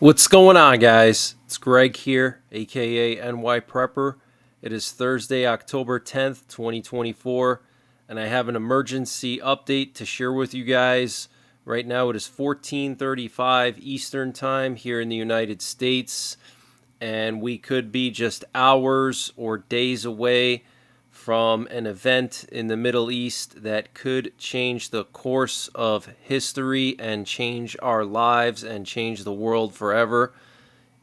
What's going on, guys? It's Greg here, aka NYPrepper. It is Thursday, October 10th, 2024, and I have an emergency update to share with you guys. Right now it is 14:35 Eastern Time here in the United States, and we could be just hours or days away from an event in the Middle East that could change the course of history and change our lives and change the world forever.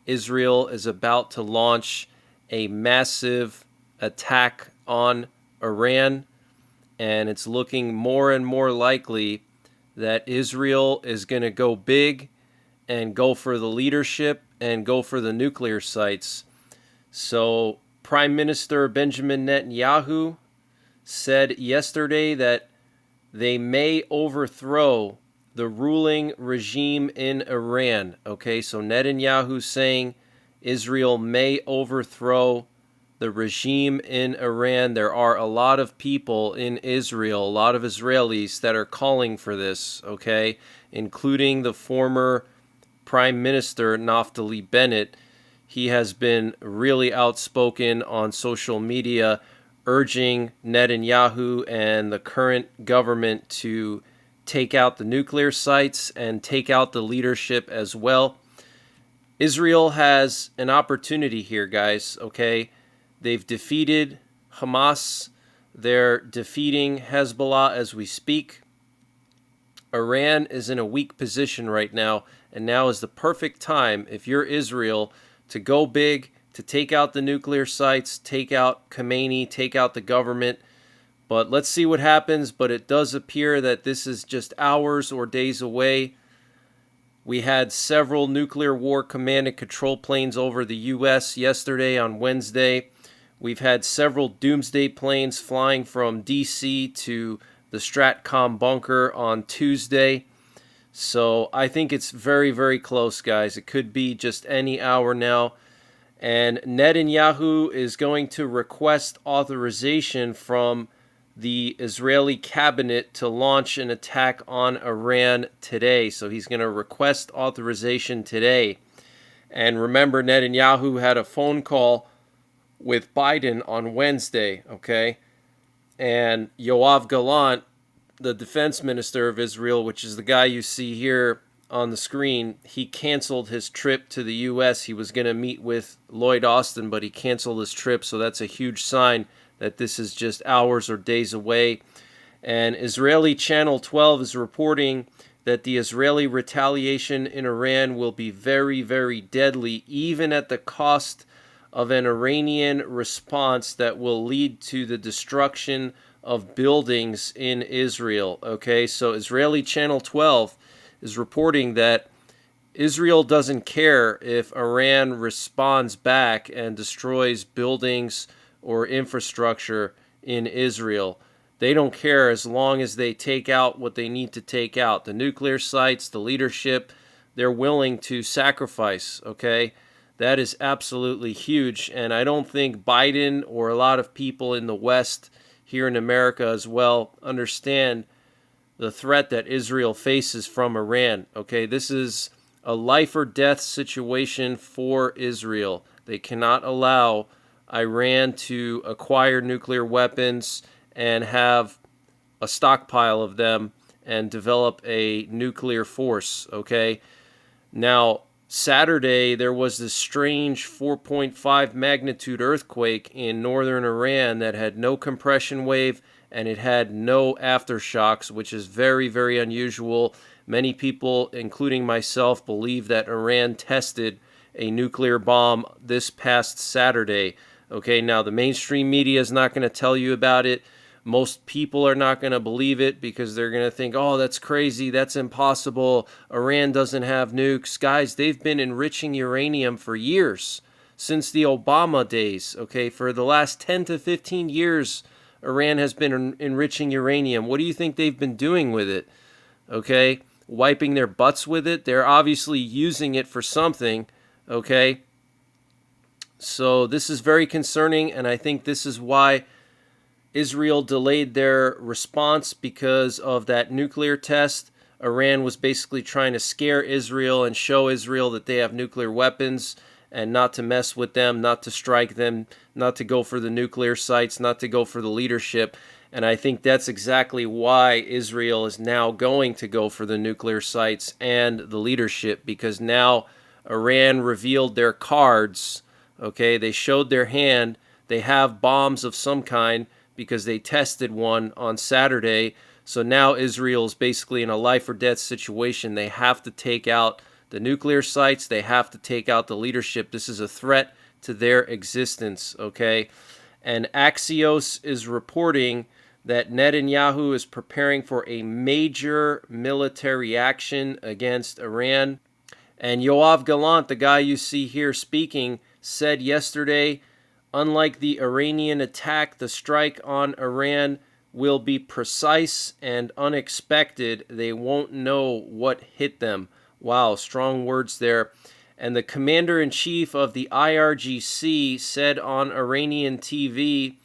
Israel is about to launch a massive attack on Iran, and it's looking more and more likely that Israel is going to go big and go for the leadership and go for the nuclear sites. So Prime Minister Benjamin Netanyahu said yesterday that they may overthrow the ruling regime in Iran. Okay, so Netanyahu saying Israel may overthrow the regime in Iran. There are a lot of people in Israel, a lot of Israelis that are calling for this, okay, including the former Prime Minister Naftali Bennett. He has been really outspoken on social media, urging Netanyahu and the current government to take out the nuclear sites and take out the leadership as well. Israel has an opportunity here, guys, okay? They've defeated Hamas. They're defeating Hezbollah as we speak. Iran is in a weak position right now, and now is the perfect time, if you're Israel, to go big, to take out the nuclear sites, take out Khameini, take out the government. But let's see what happens. But it does appear that this is just hours or days away. We had several nuclear war command and control planes over the U.S. yesterday on Wednesday. We've had several doomsday planes flying from D.C. to the Stratcom bunker on Tuesday. So I think it's very, very close, guys. It could be just any hour now. And Netanyahu is going to request authorization from the Israeli cabinet to launch an attack on Iran today. So he's going to request authorization today. And remember, Netanyahu had a phone call with Biden on Wednesday, okay? And Yoav Gallant, the defense minister of Israel, which is the guy you see here on the screen, he canceled his trip to the U.S. He was going to meet with Lloyd Austin, but he canceled his trip, so that's a huge sign that this is just hours or days away. And Israeli Channel 12 is reporting that the Israeli retaliation in Iran will be very, very deadly, even at the cost of an Iranian response that will lead to the destruction of buildings in Israel. Okay, so Israeli Channel 12 is reporting that Israel doesn't care if Iran responds back and destroys buildings or infrastructure in Israel. They don't care as long as they take out what they need to take out. The nuclear sites, the leadership, they're willing to sacrifice, okay? That is absolutely huge, and I don't think Biden or a lot of people in the West here in America as well understand the threat that Israel faces from Iran. Okay, this is a life or death situation for Israel. They cannot allow Iran to acquire nuclear weapons and have a stockpile of them and develop a nuclear force. Okay, now Saturday, there was this strange 4.5 magnitude earthquake in northern Iran that had no compression wave and it had no aftershocks, which is very, very unusual. Many people, including myself, believe that Iran tested a nuclear bomb this past Saturday. Okay, now the mainstream media is not going to tell you about it. Most people are not going to believe it because they're going to think, oh, that's crazy, that's impossible, Iran doesn't have nukes. Guys, they've been enriching uranium for years, since the Obama days, okay? For the last 10 to 15 years, Iran has been enriching uranium. What do you think they've been doing with it, okay? Wiping their butts with it? They're obviously using it for something, okay? So this is very concerning, and I think this is why Israel delayed their response, because of that nuclear test. Iran was basically trying to scare Israel and show Israel that they have nuclear weapons and not to mess with them, not to strike them, not to go for the nuclear sites, not to go for the leadership. And I think that's exactly why Israel is now going to go for the nuclear sites and the leadership, because now Iran revealed their cards. Okay, they showed their hand. They have bombs of some kind because they tested one on Saturday. So now Israel is basically in a life or death situation. They have to take out the nuclear sites. They have to take out the leadership. This is a threat to their existence, okay? And Axios is reporting that Netanyahu is preparing for a major military action against Iran. And Yoav Gallant, the guy you see here speaking, said yesterday, unlike the Iranian attack, the strike on Iran will be precise and unexpected. They won't know what hit them. Wow, strong words there. And the commander-in-chief of the IRGC said on Iranian TV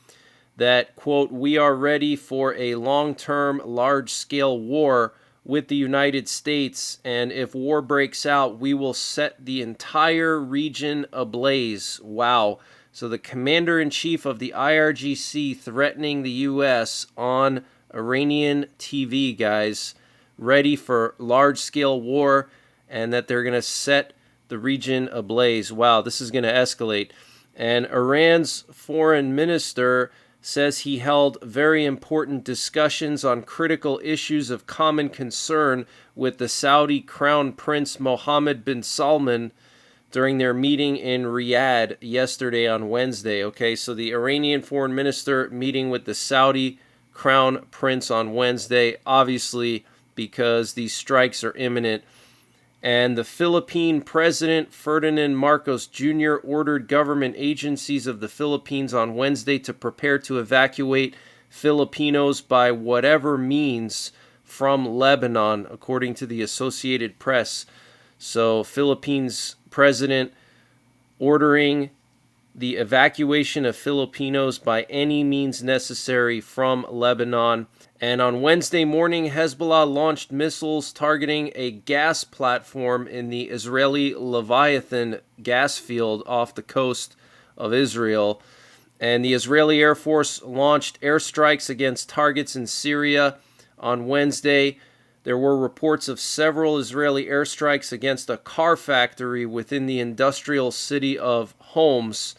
that, quote, we are ready for a long-term, large-scale war with the United States, and if war breaks out, we will set the entire region ablaze. Wow. So the commander-in-chief of the IRGC threatening the U.S. on Iranian TV, guys, ready for large-scale war, and that they're going to set the region ablaze. Wow, this is going to escalate. And Iran's foreign minister says he held very important discussions on critical issues of common concern with the Saudi Crown Prince Mohammed bin Salman during their meeting in Riyadh yesterday on Wednesday. Okay, so the Iranian foreign minister meeting with the Saudi Crown Prince on Wednesday, obviously because these strikes are imminent. And the Philippine President Ferdinand Marcos Jr. ordered government agencies of the Philippines on Wednesday to prepare to evacuate Filipinos by whatever means from Lebanon, according to the Associated Press. So, Philippines President ordering the evacuation of Filipinos by any means necessary from Lebanon. And on Wednesday morning, Hezbollah launched missiles targeting a gas platform in the Israeli Leviathan gas field off the coast of Israel. And the Israeli Air Force launched airstrikes against targets in Syria on Wednesday. There were reports of several Israeli airstrikes against a car factory within the industrial city of Homs.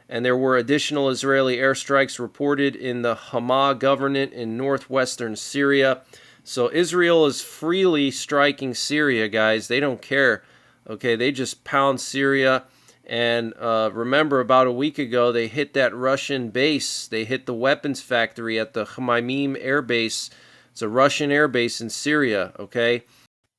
And there were additional Israeli airstrikes reported in the Hama governorate in northwestern Syria. So Israel is freely striking Syria, guys. They don't care. Okay, they just pound Syria. And remember, about a week ago, they hit that Russian base. They hit the weapons factory at the Khameini air base. It's a Russian air base in Syria, okay?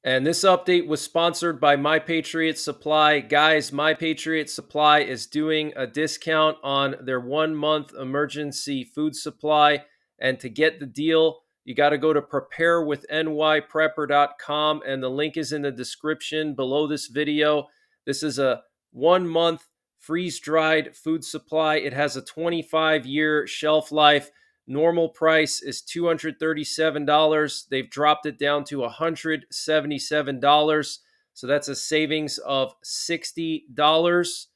And this update was sponsored by My Patriot Supply. Guys, My Patriot Supply is doing a discount on their 1-month emergency food supply. And to get the deal, you got to go to preparewithNYPrepper.com, and the link is in the description below this video. This is a 1-month freeze-dried food supply. It has a 25-year shelf life. Normal price is $237. They've dropped it down to $177. So that's a savings of $60.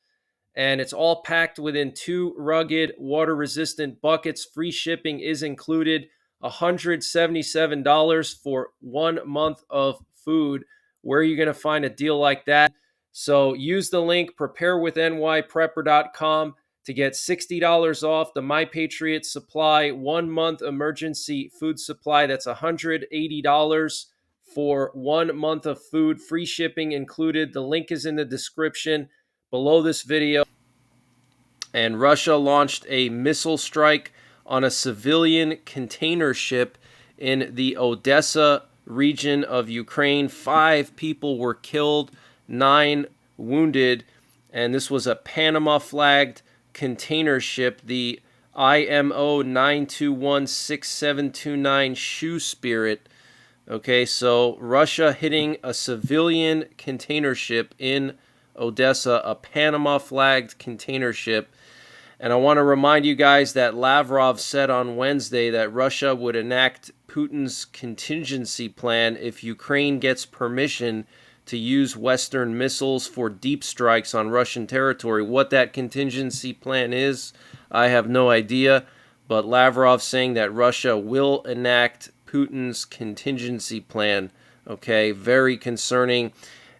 And it's all packed within 2 rugged, water-resistant buckets. Free shipping is included. $177 for 1 month of food. Where are you going to find a deal like that? So use the link preparewithNYPrepper.com to get $60 off the My Patriot Supply 1-month emergency food supply. That's $180 for 1 month of food. Free shipping included. The link is in the description below this video. And Russia launched a missile strike on a civilian container ship in the Odessa region of Ukraine. 5 people were killed, 9 wounded, and this was a Panama-flagged container ship, the IMO 9216729 Shoe Spirit. Okay, so Russia hitting a civilian container ship in Odessa, a Panama-flagged container ship. And I want to remind you guys that Lavrov said on Wednesday that Russia would enact Putin's contingency plan if Ukraine gets permission to use Western missiles for deep strikes on Russian territory. What that contingency plan is, I have no idea, but Lavrov saying that Russia will enact Putin's contingency plan. Okay, very concerning.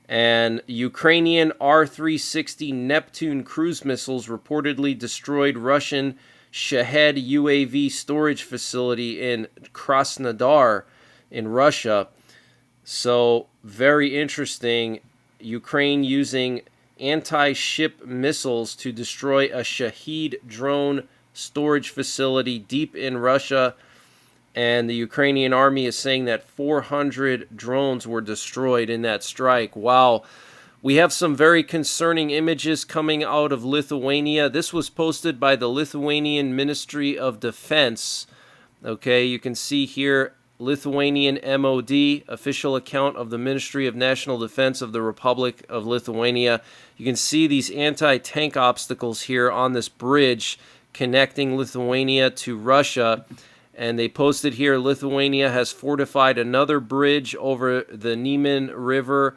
And Ukrainian R-360 Neptune cruise missiles reportedly destroyed Russian Shahed UAV storage facility in Krasnodar in Russia. So, very interesting. Ukraine using anti-ship missiles to destroy a Shahed drone storage facility deep in Russia. And the Ukrainian army is saying that 400 drones were destroyed in that strike. Wow. We have some very concerning images coming out of Lithuania. This was posted by the Lithuanian Ministry of Defense. Okay, you can see here Lithuanian MOD, official account of the Ministry of National Defense of the Republic of Lithuania. You can see these anti-tank obstacles here on this bridge connecting Lithuania to Russia. And they posted here, Lithuania has fortified another bridge over the Neman River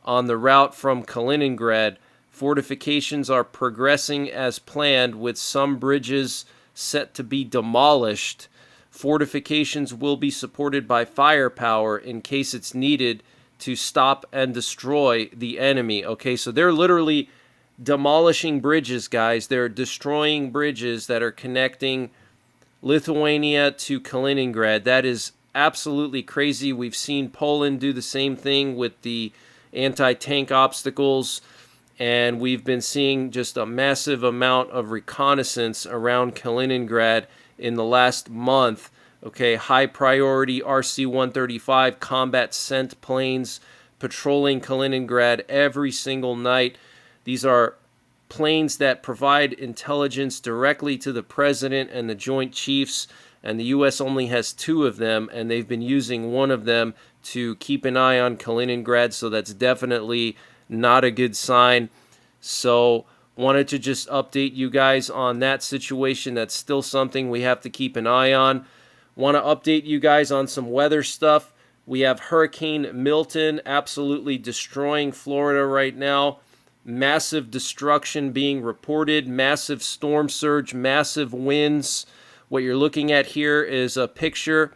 on the route from Kaliningrad. Fortifications are progressing as planned, with some bridges set to be demolished. Fortifications will be supported by firepower in case it's needed to stop and destroy the enemy. Okay, so they're literally demolishing bridges, guys. They're destroying bridges that are connecting Lithuania to Kaliningrad. That is absolutely crazy. We've seen Poland do the same thing with the anti-tank obstacles, and we've been seeing just a massive amount of reconnaissance around Kaliningrad in the last month. Okay, high priority RC-135 combat sent planes patrolling Kaliningrad every single night. These are planes that provide intelligence directly to the president and the Joint Chiefs, and the U.S. only has 2 of them, and they've been using one of them to keep an eye on Kaliningrad, so that's definitely not a good sign. So wanted to just update you guys on that situation. That's still something we have to keep an eye on. Want to update you guys on some weather stuff. We have Hurricane Milton absolutely destroying Florida right now. Massive destruction being reported, massive storm surge, massive winds. What you're looking at here is a picture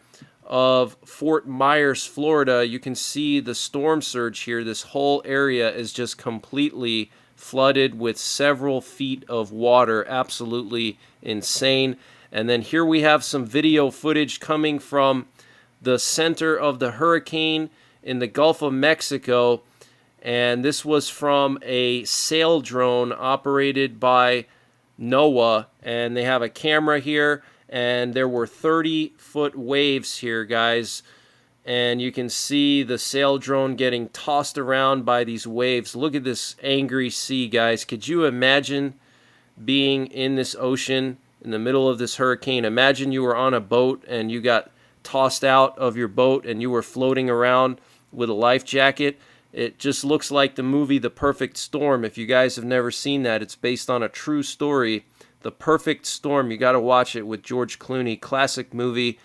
of Fort Myers, Florida. You can see the storm surge here. This whole area is just completely flooded with several feet of water. Absolutely insane. And then here we have some video footage coming from the center of the hurricane in the Gulf of Mexico. And this was from a sail drone operated by NOAA. And they have a camera here. And there were 30-foot waves here, guys. And you can see the sail drone getting tossed around by these waves. Look at this angry sea, guys. Could you imagine being in this ocean in the middle of this hurricane? Imagine you were on a boat and you got tossed out of your boat and you were floating around with a life jacket. It just looks like the movie The Perfect Storm. If you guys have never seen that, it's based on a true story. The Perfect Storm, you got to watch it with George Clooney. Classic movie.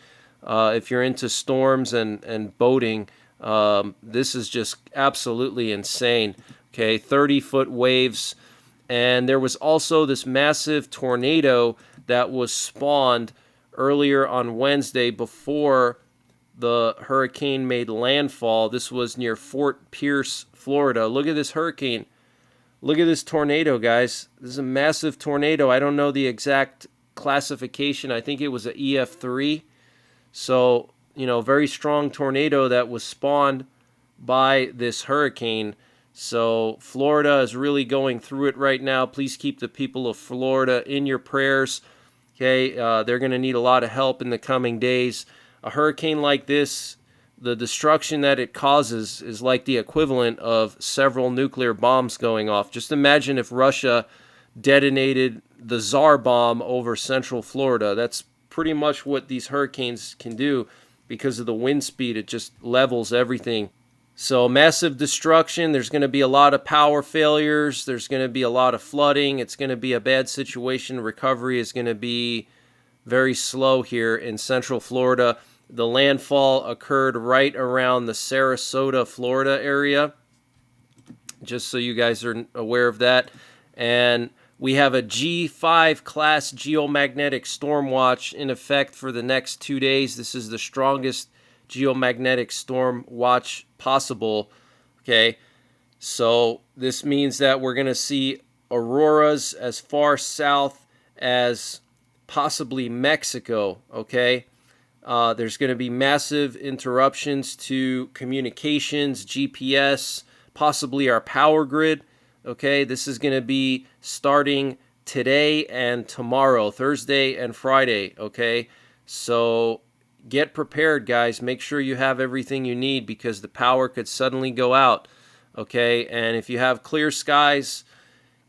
If you're into storms and boating, this is just absolutely insane. Okay, 30-foot waves. And there was also this massive tornado that was spawned earlier on Wednesday before the hurricane made landfall. This was near Fort Pierce, Florida. Look at this hurricane. Look at this tornado, guys. This is a massive tornado. I don't know the exact classification. I think it was an EF3. So, you know, very strong tornado that was spawned by this hurricane. So Florida is really going through it right now. Please keep the people of Florida in your prayers. Okay, they're going to need a lot of help in the coming days. A hurricane like this, the destruction that it causes is like the equivalent of several nuclear bombs going off. Just imagine if Russia detonated the Tsar bomb over central Florida. That's pretty much what these hurricanes can do because of the wind speed. It just levels everything. So massive destruction. There's going to be a lot of power failures. There's going to be a lot of flooding. It's going to be a bad situation. Recovery is going to be very slow here in central Florida. The landfall occurred right around the Sarasota, Florida area, just so you guys are aware of that. And we have a G5 class geomagnetic storm watch in effect for the next 2 days. This is the strongest geomagnetic storm watch possible. Okay, so this means that we're going to see auroras as far south as possibly Mexico. Okay, there's going to be massive interruptions to communications, GPS, possibly our power grid. Okay, this is going to be starting today and tomorrow, Thursday and Friday. Okay, so get prepared, guys. Make sure you have everything you need because the power could suddenly go out. Okay, and if you have clear skies,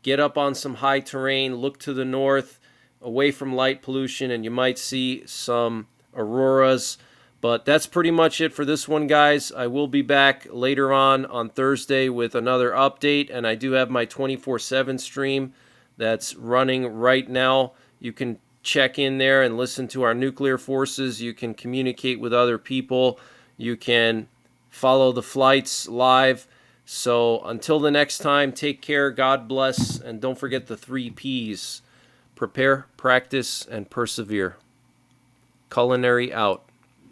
get up on some high terrain, look to the north, away from light pollution, and you might see some auroras. But that's pretty much it for this one, guys. I will be back later on Thursday with another update, and I do have my 24/7 stream that's running right now. You can check in there and listen to our nuclear forces. You can communicate with other people. You can follow the flights live. So until the next time, take care, God bless, and don't forget the 3 Ps. Prepare, practice, and persevere. Culinary out.